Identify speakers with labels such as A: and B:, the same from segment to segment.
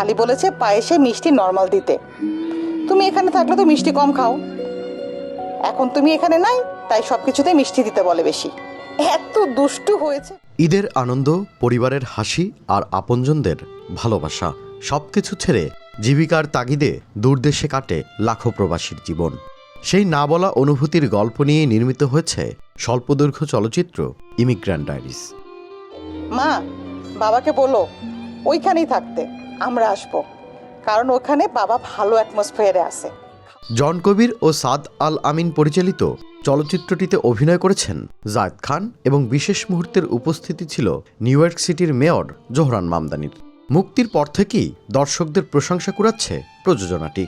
A: খালি বলেছে পায়েসে মিষ্টি নর্মাল দিতে। তুমি এখানে থাকলে তো মিষ্টি কম খাও, এখন তুমি এখানে নাই তাই সবকিছুতে মিষ্টি দিতে বলে বেশি। এত দুষ্টু হয়েছে।
B: ঈদের আনন্দ, পরিবারের হাসি আর আপনজনদের ভালোবাসা সবকিছু ছেড়ে জীবিকার তাগিদে দূরদেশে কাটে লাখো প্রবাসীর জীবন। সেই না বলা অনুভূতির গল্প নিয়ে নির্মিত হয়েছে স্বল্পদৈর্ঘ্য চলচ্চিত্র ইমিগ্রান্ট ডায়েরিজ।
A: মা, বাবাকে বলো ওইখানেই থাকতে, আমরা আসবো, কারণ ওখানে বাবা ভালো অ্যাটমসফিয়ারে আছে।
B: জন কবির ও সাদ আল আমিন পরিচালিত চলচ্চিত্রটিতে অভিনয় করেছেন জায়েদ খান এবং বিশেষ মুহূর্তের উপস্থিতি ছিল নিউ ইয়র্ক সিটির মেয়র জোহরান মামদানির। মুক্তির পর থেকেই দর্শকদের প্রশংসা কুড়াচ্ছে প্রযোজনাটি।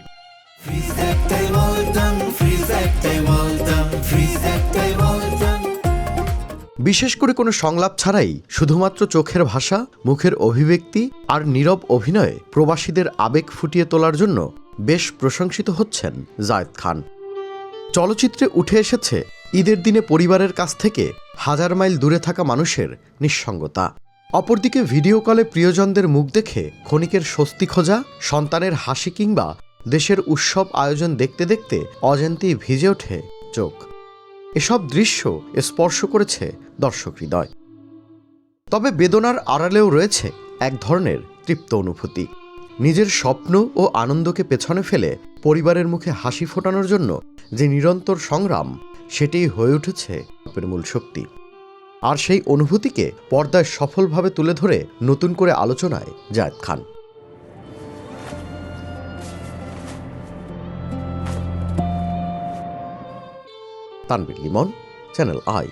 B: বিশেষ করে কোনো সংলাপ ছাড়াই শুধুমাত্র চোখের ভাষা, মুখের অভিব্যক্তি আর নীরব অভিনয়ে প্রবাসীদের আবেগ ফুটিয়ে তোলার জন্য বেশ প্রশংসিত হচ্ছেন জায়েদ খান। চলচ্চিত্রে উঠে এসেছে ঈদের দিনে পরিবারের কাছ থেকে হাজার মাইল দূরে থাকা মানুষের নিঃসঙ্গতা। অপরদিকে ভিডিও কলে প্রিয়জনদের মুখ দেখে ক্ষণিকের স্বস্তি খোঁজা, সন্তানের হাসি কিংবা দেশের উৎসব আয়োজন দেখতে দেখতে অজান্তেই ভিজে ওঠে চোখ। এসব দৃশ্য স্পর্শ করেছে দর্শক হৃদয়। তবে বেদনার আড়ালেও রয়েছে এক ধরনের তৃপ্ত অনুভূতি। নিজের স্বপ্ন ও আনন্দকে পেছনে ফেলে পরিবারের মুখে হাসি ফোটানোর জন্য যে নিরন্তর সংগ্রাম, সেটাই হয়ে উঠেছে গল্পের মূল শক্তি। আর সেই অনুভূতিকে পর্দায় সফলভাবে তুলে ধরে নতুন করে আলোচনায় জায়েদ খান। Tanvir Limon, channel I.